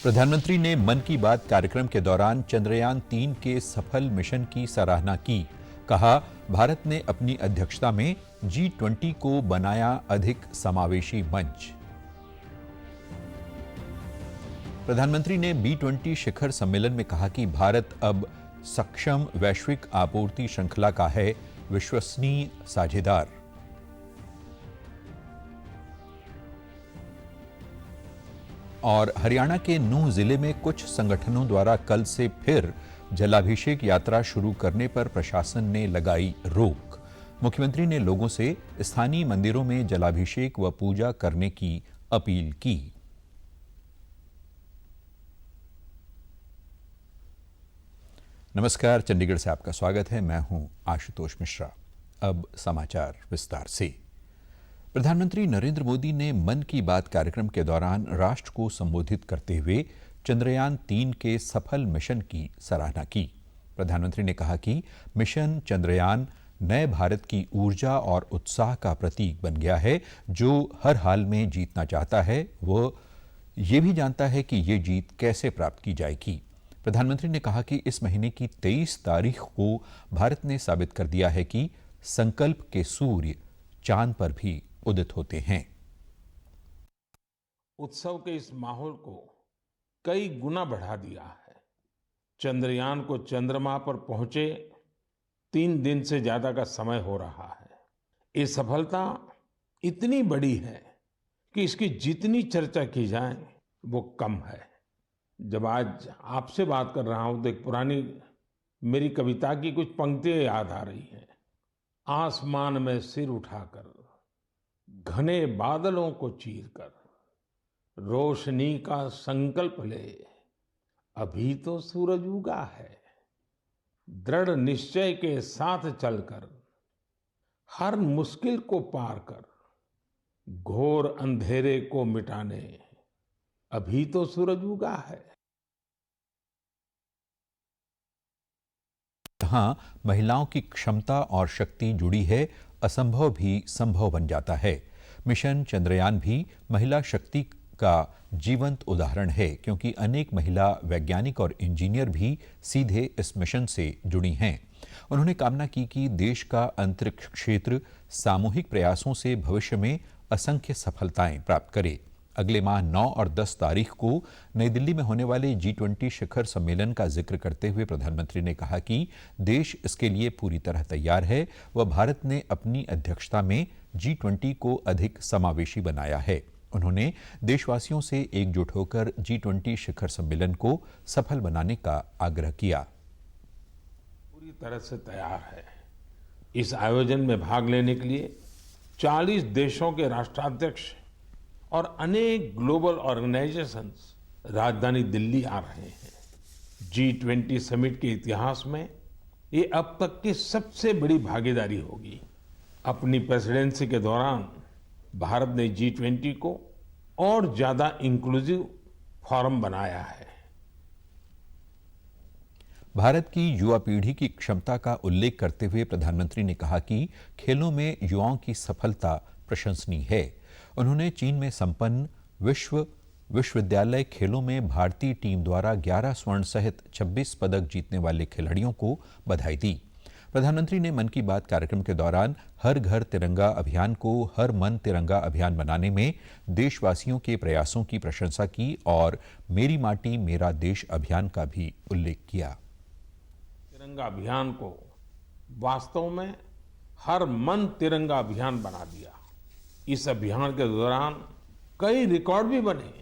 प्रधानमंत्री ने मन की बात कार्यक्रम के दौरान चंद्रयान-3 के सफल मिशन की सराहना की। कहा, भारत ने अपनी अध्यक्षता में G20 को बनाया अधिक समावेशी मंच। प्रधानमंत्री ने B20 शिखर सम्मेलन में कहा कि भारत अब सक्षम वैश्विक आपूर्ति श्रृंखला का है विश्वसनीय साझेदार। और हरियाणा के नूंह जिले में कुछ संगठनों द्वारा कल से फिर जलाभिषेक यात्रा शुरू करने पर प्रशासन ने लगाई रोक। मुख्यमंत्री ने लोगों से स्थानीय मंदिरों में जलाभिषेक व पूजा करने की अपील की। नमस्कार, चंडीगढ़ से आपका स्वागत है। मैं हूं आशुतोष मिश्रा। अब समाचार विस्तार से। प्रधानमंत्री नरेंद्र मोदी ने मन की बात कार्यक्रम के दौरान राष्ट्र को संबोधित करते हुए चंद्रयान-3 के सफल मिशन की सराहना की। प्रधानमंत्री ने कहा कि मिशन चंद्रयान नए भारत की ऊर्जा और उत्साह का प्रतीक बन गया है, जो हर हाल में जीतना चाहता है। वो ये भी जानता है कि ये जीत कैसे प्राप्त की जाएगी। प्रधानमंत्री ने कहा कि इस महीने की 23 तारीख को भारत ने साबित कर दिया है कि संकल्प के सूर्य चांद पर भी उदित होते हैं। उत्सव के इस माहौल को कई गुना बढ़ा दिया है। चंद्रयान को चंद्रमा पर पहुंचे 3 दिन से ज्यादा का समय हो रहा है। ये सफलता इतनी बड़ी है कि इसकी जितनी चर्चा की जाए वो कम है। जब आज आपसे बात कर रहा हूं तो एक पुरानी मेरी कविता की कुछ पंक्तियां याद आ रही हैं। आसमान में सिर उठाकर घने बादलों को चीरकर रोशनी का संकल्प ले, अभी तो सूरज उगा है। दृढ़ निश्चय के साथ चलकर हर मुश्किल को पार कर घोर अंधेरे को मिटाने, अभी तो सूरज उगा है। जहां महिलाओं की क्षमता और शक्ति जुड़ी है, असंभव भी संभव बन जाता है। मिशन चंद्रयान भी महिला शक्ति का जीवंत उदाहरण है, क्योंकि अनेक महिला वैज्ञानिक और इंजीनियर भी सीधे इस मिशन से जुड़ी हैं। उन्होंने कामना की कि देश का अंतरिक्ष क्षेत्र सामूहिक प्रयासों से भविष्य में असंख्य सफलताएं प्राप्त करे। अगले माह 9 और 10 तारीख को नई दिल्ली में होने वाले G20 शिखर सम्मेलन का जिक्र करते हुए प्रधानमंत्री ने कहा कि देश इसके लिए पूरी तरह तैयार है। वह भारत ने अपनी अध्यक्षता में G20 को अधिक समावेशी बनाया है। उन्होंने देशवासियों से एकजुट होकर G20 शिखर सम्मेलन को सफल बनाने का आग्रह किया। पूरी तरह से तैयार है। इस आयोजन में भाग लेने के लिए 40 देशों के राष्ट्राध्यक्ष और अनेक ग्लोबल ऑर्गेनाइजेशंस राजधानी दिल्ली आ रहे हैं। G20 समिट के इतिहास में ये अब तक की सबसे बड़ी भागीदारी होगी। अपनी प्रेसिडेंसी के दौरान भारत ने G20 को और ज्यादा इंक्लूसिव फोरम बनाया है। भारत की युवा पीढ़ी की क्षमता का उल्लेख करते हुए प्रधानमंत्री ने कहा कि खेलों में युवाओं की सफलता प्रशंसनीय है। उन्होंने चीन में संपन्न विश्वविद्यालय खेलों में भारतीय टीम द्वारा 11 स्वर्ण सहित 26 पदक जीतने वाले खिलाड़ियों को बधाई दी। प्रधानमंत्री ने मन की बात कार्यक्रम के दौरान हर घर तिरंगा अभियान को हर मन तिरंगा अभियान बनाने में देशवासियों के प्रयासों की प्रशंसा की और मेरी माटी मेरा देश अभियान का भी उल्लेख किया। तिरंगा अभियान को वास्तव में हर मन तिरंगा अभियान बना दिया। इस अभियान के दौरान कई रिकॉर्ड भी बने।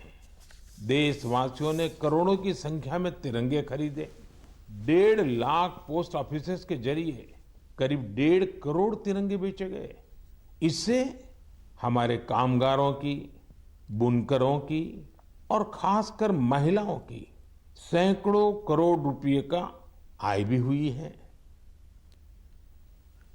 देशवासियों ने करोड़ों की संख्या में तिरंगे खरीदे। 1.5 लाख पोस्ट ऑफिसेस के जरिए करीब 1.5 करोड़ तिरंगे बेचे गए। इससे हमारे कामगारों की, बुनकरों की और खासकर महिलाओं की सैकड़ों करोड़ रुपए का आय भी हुई है।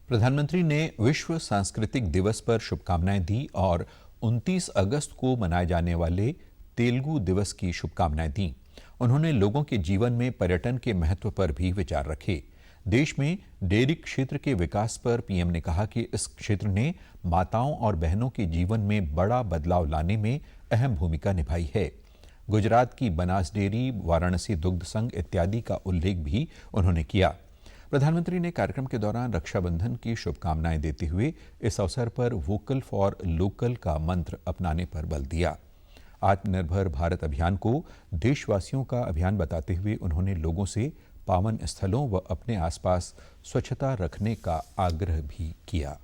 प्रधानमंत्री ने विश्व सांस्कृतिक दिवस पर शुभकामनाएं दी और 29 अगस्त को मनाए जाने वाले तेलुगु दिवस की शुभकामनाएं दी। उन्होंने लोगों के जीवन में पर्यटन के महत्व पर भी विचार रखे। देश में डेयरी क्षेत्र के विकास पर पीएम ने कहा कि इस क्षेत्र ने माताओं और बहनों के जीवन में बड़ा बदलाव लाने में अहम भूमिका निभाई है। गुजरात की बनास डेयरी, वाराणसी दुग्ध संघ इत्यादि का उल्लेख भी उन्होंने किया। प्रधानमंत्री ने कार्यक्रम के दौरान रक्षाबंधन की शुभकामनाएं देते हुए इस अवसर पर वोकल फॉर लोकल का मंत्र अपनाने पर बल दिया। आत्मनिर्भर भारत अभियान को देशवासियों का अभियान बताते हुए उन्होंने लोगों से पावन स्थलों व अपने आसपास स्वच्छता रखने का आग्रह भी किया।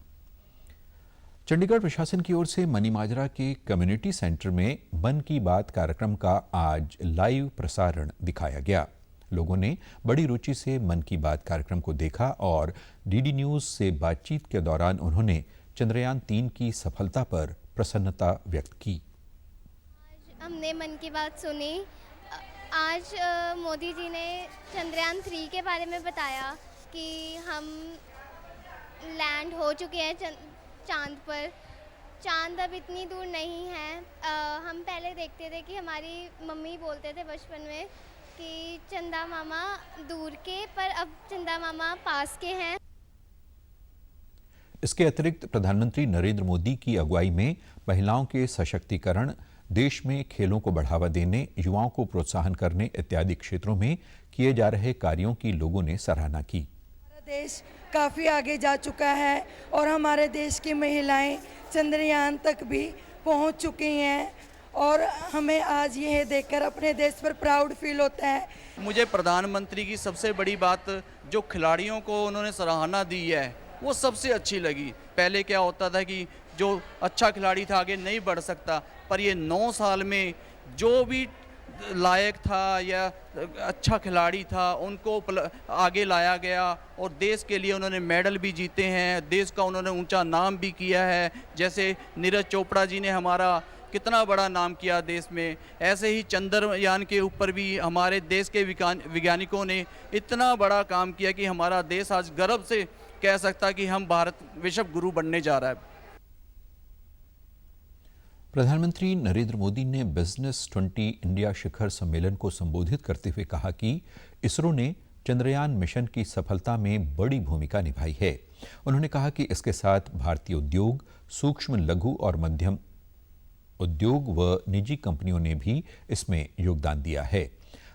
चंडीगढ़ प्रशासन की ओर से मनीमाजरा के कम्युनिटी सेंटर में मन की बात कार्यक्रम का आज लाइव प्रसारण दिखाया गया। लोगों ने बड़ी रुचि से मन की बात कार्यक्रम को देखा और डीडी न्यूज से बातचीत के दौरान उन्होंने चंद्रयान 3 की सफलता पर प्रसन्नता व्यक्त की। हमने मन की बात सुनी। आज मोदी जी ने चंद्रयान 3 के बारे में बताया कि हम लैंड हो चुके हैं चांद पर। चांद अब इतनी दूर नहीं है। हम पहले देखते थे कि हमारी मम्मी बोलते थे बचपन में कि चंदा मामा दूर के, पर अब चंदा मामा पास के हैं। इसके अतिरिक्त प्रधानमंत्री नरेंद्र मोदी की अगुवाई में महिलाओं के सशक्तिकरण, देश में खेलों को बढ़ावा देने, युवाओं को प्रोत्साहन करने इत्यादि क्षेत्रों में किए जा रहे कार्यों की लोगों ने सराहना की। हमारा देश काफ़ी आगे जा चुका है और हमारे देश की महिलाएं चंद्रयान तक भी पहुंच चुकी हैं और हमें आज यह देखकर अपने देश पर प्राउड फील होता है। मुझे प्रधानमंत्री की सबसे बड़ी बात, जो खिलाड़ियों को उन्होंने सराहना दी है, वो सबसे अच्छी लगी। पहले क्या होता था कि जो अच्छा खिलाड़ी था आगे नहीं बढ़ सकता, पर ये 9 साल में जो भी लायक था या अच्छा खिलाड़ी था उनको आगे लाया गया और देश के लिए उन्होंने मेडल भी जीते हैं, देश का उन्होंने ऊंचा नाम भी किया है। जैसे नीरज चोपड़ा जी ने हमारा कितना बड़ा नाम किया देश में, ऐसे ही चंद्रयान के ऊपर भी हमारे देश के वैज्ञानिकों ने इतना बड़ा काम किया कि हमारा देश आज गर्व से कह सकता कि हम भारत विश्व गुरु बनने जा रहा है। प्रधानमंत्री नरेंद्र मोदी ने बिजनेस 20 इंडिया शिखर सम्मेलन को संबोधित करते हुए कहा कि इसरो ने चंद्रयान मिशन की सफलता में बड़ी भूमिका निभाई है। उन्होंने कहा कि इसके साथ भारतीय उद्योग, सूक्ष्म, लघु और मध्यम उद्योग व निजी कंपनियों ने भी इसमें योगदान दिया है।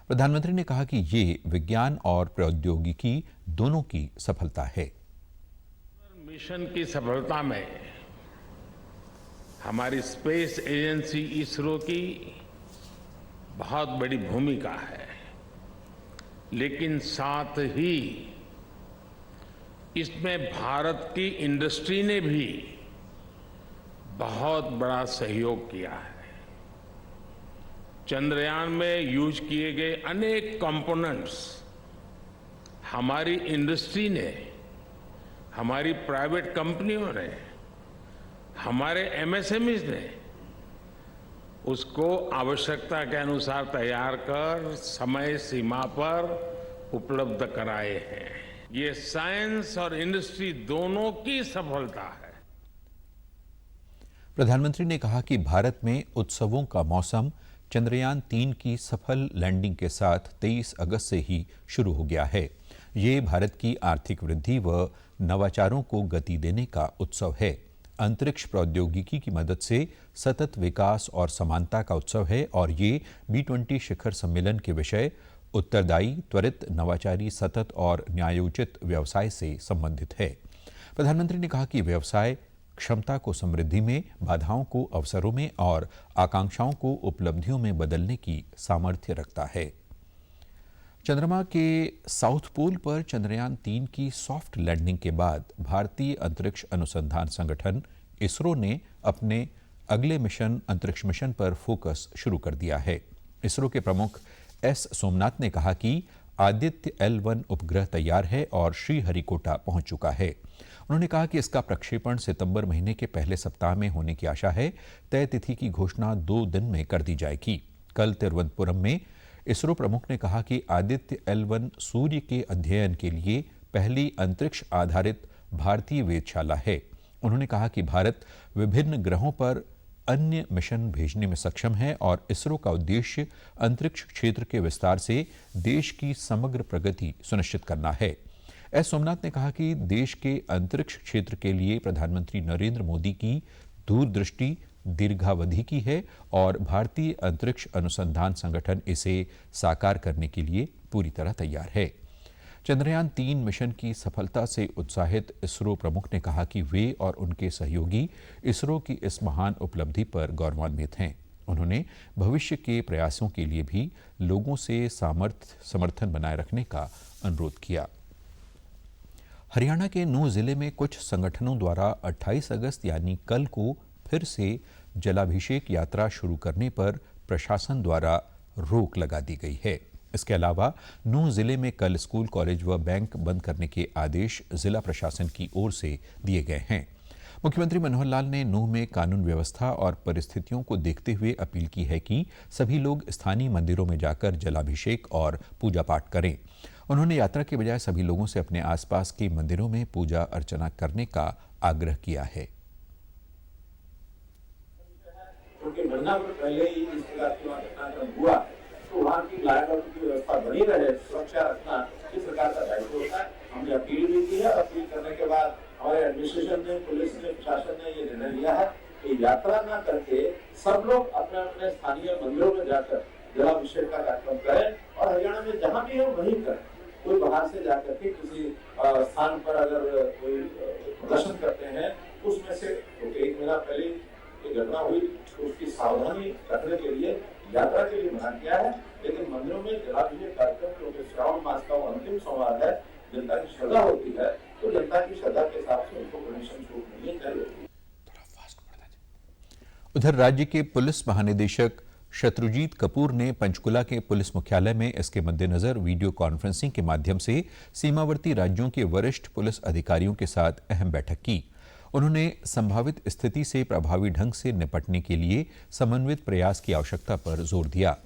प्रधानमंत्री ने कहा कि ये विज्ञान और प्रौद्योगिकी दोनों की सफलता है। मिशन की सफलता में हमारी स्पेस एजेंसी इसरो की बहुत बड़ी भूमिका है, लेकिन साथ ही इसमें भारत की इंडस्ट्री ने भी बहुत बड़ा सहयोग किया है। चंद्रयान में यूज किए गए अनेक कंपोनेंट्स हमारी इंडस्ट्री ने, हमारी प्राइवेट कंपनियों ने, हमारे एमएसएमईज ने उसको आवश्यकता के अनुसार तैयार कर समय सीमा पर उपलब्ध कराए हैं। ये साइंस और इंडस्ट्री दोनों की सफलता है। प्रधानमंत्री ने कहा कि भारत में उत्सवों का मौसम चंद्रयान 3 की सफल लैंडिंग के साथ 23 अगस्त से ही शुरू हो गया है। ये भारत की आर्थिक वृद्धि व नवाचारों को गति देने का उत्सव है। अंतरिक्ष प्रौद्योगिकी की मदद से सतत विकास और समानता का उत्सव है और ये B20 शिखर सम्मेलन के विषय उत्तरदायी, त्वरित, नवाचारी, सतत और न्यायोचित व्यवसाय से संबंधित है। प्रधानमंत्री ने कहा कि व्यवसाय क्षमता को समृद्धि में, बाधाओं को अवसरों में और आकांक्षाओं को उपलब्धियों में बदलने की सामर्थ्य रखता है। चंद्रमा के साउथ पोल पर चंद्रयान 3 की सॉफ्ट लैंडिंग के बाद भारतीय अंतरिक्ष अनुसंधान संगठन इसरो ने अपने अगले मिशन अंतरिक्ष मिशन पर फोकस शुरू कर दिया है। इसरो के प्रमुख एस सोमनाथ ने कहा कि आदित्य L1 उपग्रह तैयार है और श्रीहरिकोटा पहुंच चुका है। उन्होंने कहा कि इसका प्रक्षेपण सितंबर महीने के पहले सप्ताह में होने की आशा है। तय तिथि की घोषणा 2 दिन में कर दी जाएगी। कल तिरुवनंतपुरम में इसरो प्रमुख ने कहा कि आदित्य L1 सूर्य के अध्ययन के लिए पहली अंतरिक्ष आधारित भारतीय वेधशाला है। उन्होंने कहा कि भारत विभिन्न ग्रहों पर अन्य मिशन भेजने में सक्षम है और इसरो का उद्देश्य अंतरिक्ष क्षेत्र के विस्तार से देश की समग्र प्रगति सुनिश्चित करना है। एस सोमनाथ ने कहा कि देश के अंतरिक्ष क्षेत्र के लिए प्रधानमंत्री नरेंद्र मोदी की दूरदृष्टि, दीर्घावधि की है और भारतीय अंतरिक्ष अनुसंधान संगठन इसे साकार करने के लिए पूरी तरह तैयार है। चंद्रयान 3 मिशन की सफलता से उत्साहित इसरो प्रमुख ने कहा कि वे और उनके सहयोगी इसरो की इस महान उपलब्धि पर गौरवान्वित हैं। उन्होंने भविष्य के प्रयासों के लिए भी लोगों से समर्थन बनाए रखने का अनुरोध किया। हरियाणा के नूंह जिले में कुछ संगठनों द्वारा 28 अगस्त यानी कल को फिर से जलाभिषेक यात्रा शुरू करने पर प्रशासन द्वारा रोक लगा दी गई है। इसके अलावा नूंह जिले में कल स्कूल, कॉलेज व बैंक बंद करने के आदेश जिला प्रशासन की ओर से दिए गए हैं। मुख्यमंत्री मनोहर लाल ने नूंह में कानून व्यवस्था और परिस्थितियों को देखते हुए अपील की है कि सभी लोग स्थानीय मंदिरों में जाकर जलाभिषेक और पूजा पाठ करें। उन्होंने यात्रा के बजाय सभी लोगों से अपने आसपास के मंदिरों में पूजा अर्चना करने का आग्रह किया है। क्योंकि महीना भर पहले ही इस प्रकार की घटनाक्रम हुआ है, तो वहाँ की लाइट की व्यवस्था बनी रहे, सुरक्षा रखना इस सरकार का दायित्व होता है। हमने अपील भी की है। अपील करने के बाद हमारे एडमिनिस्ट्रेशन ने, पुलिस ने, प्रशासन ने ये निर्णय लिया है कि यात्रा न करके सब लोग अपने अपने स्थानीय मंदिरों में जाकर जलाभिषेक का कार्यक्रम करें और हरियाणा में जहाँ भी हो वहीं करें। कोई बाहर से जाकर के किसी स्थान पर अगर कोई प्रदर्शन करते हैं, उसमें से एक महीना पहले एक घटना हुई, तो उसकी सावधानी रखने के लिए यात्रा के लिए मना किया है। लेकिन मंदिरों में जलाभिषेक कार्यक्रम, क्योंकि श्रावण मास का अंतिम सोमवार है, जनता की श्रद्धा होती है, तो जनता की श्रद्धा के हिसाब से उनको परमिशन छूट मिलनी चाहिए। उधर राज्य के पुलिस महानिदेशक शत्रुजीत कपूर ने पंचकुला के पुलिस मुख्यालय में इसके मद्देनजर वीडियो कॉन्फ्रेंसिंग के माध्यम से सीमावर्ती राज्यों के वरिष्ठ पुलिस अधिकारियों के साथ अहम बैठक की। उन्होंने संभावित स्थिति से प्रभावी ढंग से निपटने के लिए समन्वित प्रयास की आवश्यकता पर जोर दिया।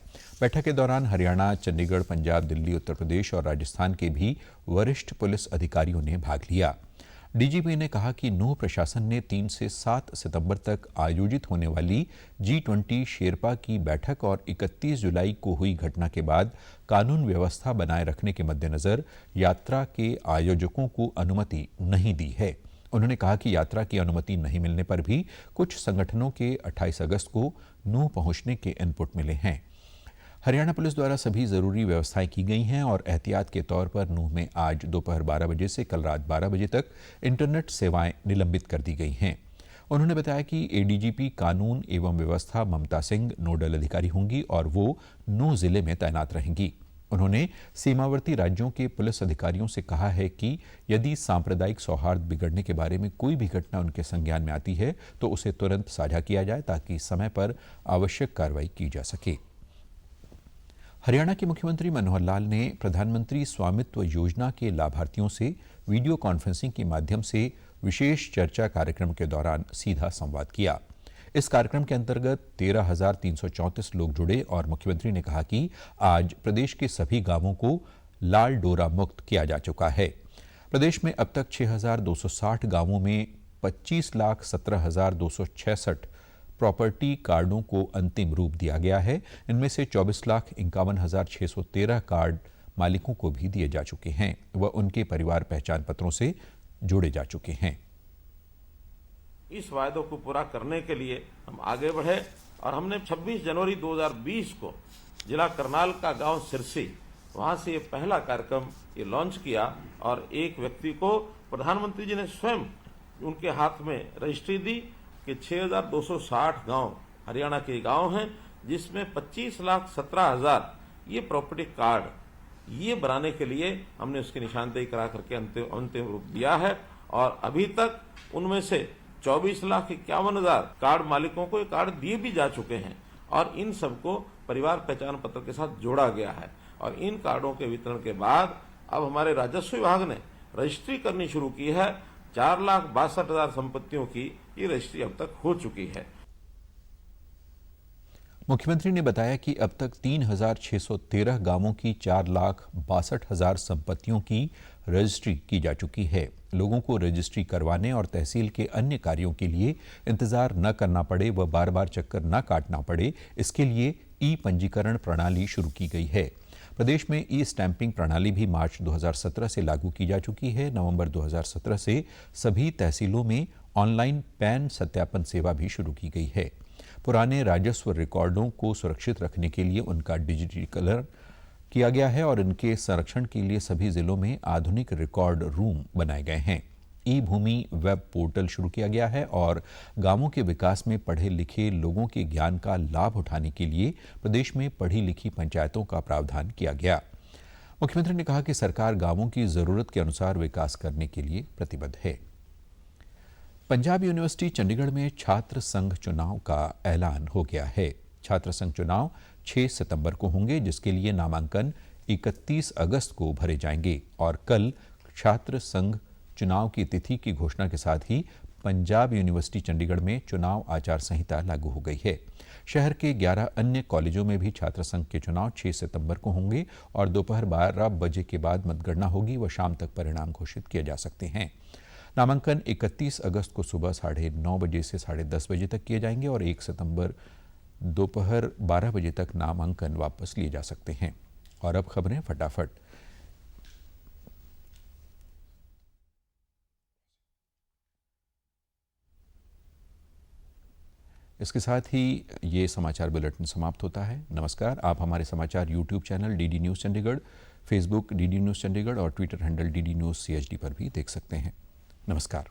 बैठक के दौरान हरियाणा, चंडीगढ़, पंजाब, दिल्ली, उत्तर प्रदेश और राजस्थान के भी वरिष्ठ पुलिस अधिकारियों ने भाग लिया। डीजीपी ने कहा कि नूंह प्रशासन ने 3 से 7 सितंबर तक आयोजित होने वाली G20 शेरपा की बैठक और 31 जुलाई को हुई घटना के बाद कानून व्यवस्था बनाए रखने के मद्देनजर यात्रा के आयोजकों को अनुमति नहीं दी है। उन्होंने कहा कि यात्रा की अनुमति नहीं मिलने पर भी कुछ संगठनों के 28 अगस्त को नूंह पहुंचने के इनपुट मिले हैं। हरियाणा पुलिस द्वारा सभी जरूरी व्यवस्थाएं की गई हैं और एहतियात के तौर पर नूंह में आज दोपहर 12 बजे से कल रात 12 बजे तक इंटरनेट सेवाएं निलंबित कर दी गई हैं। उन्होंने बताया कि एडीजीपी कानून एवं व्यवस्था ममता सिंह नोडल अधिकारी होंगी और वो नूंह जिले में तैनात रहेंगी। उन्होंने सीमावर्ती राज्यों के पुलिस अधिकारियों से कहा है कि यदि सांप्रदायिक सौहार्द बिगड़ने के बारे में कोई भी घटना उनके संज्ञान में आती है तो उसे तुरंत साझा किया जाए ताकि समय पर आवश्यक कार्रवाई की जा सके। हरियाणा के मुख्यमंत्री मनोहर लाल ने प्रधानमंत्री स्वामित्व योजना के लाभार्थियों से वीडियो कॉन्फ्रेंसिंग के माध्यम से विशेष चर्चा कार्यक्रम के दौरान सीधा संवाद किया। इस कार्यक्रम के अंतर्गत 13,334 लोग जुड़े और मुख्यमंत्री ने कहा कि आज प्रदेश के सभी गांवों को लाल डोरा मुक्त किया जा चुका है। प्रदेश में अब तक 6,260 गांवों में 25,17,266 प्रॉपर्टी कार्डों को अंतिम रूप दिया गया है। इनमें से 24,51,613 कार्ड मालिकों को भी दिए जा चुके हैं व उनके परिवार पहचान पत्रों से जोड़े जा चुके हैं। इस वायदों को पूरा करने के लिए हम आगे बढ़े और हमने 26 जनवरी 2020 को जिला करनाल का गांव सिरसी, वहां से ये पहला कार्यक्रम ये लॉन्च किया और एक व्यक्ति को प्रधानमंत्री जी ने स्वयं उनके हाथ में रजिस्ट्री दी कि 6,260 गांव हरियाणा के गांव हैं, जिसमें 25,17,000 ये प्रॉपर्टी कार्ड ये बनाने के लिए हमने उसकी निशानदेही करा करके अंतिम रूप दिया है और अभी तक उनमें से 24,51,000 कार्ड मालिकों को ये कार्ड दिए भी जा चुके हैं और इन सबको परिवार पहचान पत्र के साथ जोड़ा गया है। और इन कार्डों के वितरण के बाद अब हमारे राजस्व विभाग ने रजिस्ट्री करनी शुरू की है। 4,62,000 संपत्तियों की ये रजिस्ट्री अब तक हो चुकी है। मुख्यमंत्री ने बताया कि अब तक 3,613 गांवों की 4,62,000 संपत्तियों की रजिस्ट्री की जा चुकी है। लोगों को रजिस्ट्री करवाने और तहसील के अन्य कार्यों के लिए इंतजार न करना पड़े व बार बार चक्कर न काटना पड़े, इसके लिए ई पंजीकरण प्रणाली शुरू की गई है। प्रदेश में ई स्टैंपिंग प्रणाली भी मार्च 2017 से लागू की जा चुकी है। नवंबर 2017 से सभी तहसीलों में ऑनलाइन पैन सत्यापन सेवा भी शुरू की गई है। पुराने राजस्व रिकॉर्डों को सुरक्षित रखने के लिए उनका डिजिटलीकरण किया गया है और इनके संरक्षण के लिए सभी जिलों में आधुनिक रिकॉर्ड रूम बनाए गए हैं। ई भूमि वेब पोर्टल शुरू किया गया है और गांवों के विकास में पढ़े लिखे लोगों के ज्ञान का लाभ उठाने के लिए प्रदेश में पढ़ी लिखी पंचायतों का प्रावधान किया गया। मुख्यमंत्री ने कहा कि सरकार गांवों की जरूरत के अनुसार विकास करने के लिए प्रतिबद्ध है। पंजाब यूनिवर्सिटी चंडीगढ़ में छात्र संघ चुनाव का ऐलान हो गया है। छात्र संघ चुनाव 6 सितंबर को होंगे, जिसके लिए नामांकन 31 अगस्त को भरे जाएंगे और कल छात्र संघ चुनाव की तिथि की घोषणा के साथ ही पंजाब यूनिवर्सिटी चंडीगढ़ में चुनाव आचार संहिता लागू हो गई है। शहर के 11 अन्य कॉलेजों में भी छात्र संघ के चुनाव 6 सितंबर को होंगे और दोपहर 12 बजे के बाद मतगणना होगी व शाम तक परिणाम घोषित किए जा सकते हैं। नामांकन 31 अगस्त को सुबह 9:30 बजे से 10:30 बजे तक किए जाएंगे और 1 सितंबर दोपहर 12 बजे तक नामांकन वापस लिए जा सकते हैं। और अब खबरें फटाफट। इसके साथ ही ये समाचार बुलेटिन समाप्त होता है। नमस्कार। आप हमारे समाचार YouTube channel DD news Chandigarh, Facebook DD news Chandigarh और Twitter handle DD news CHD पर भी देख सकते हैं। नमस्कार।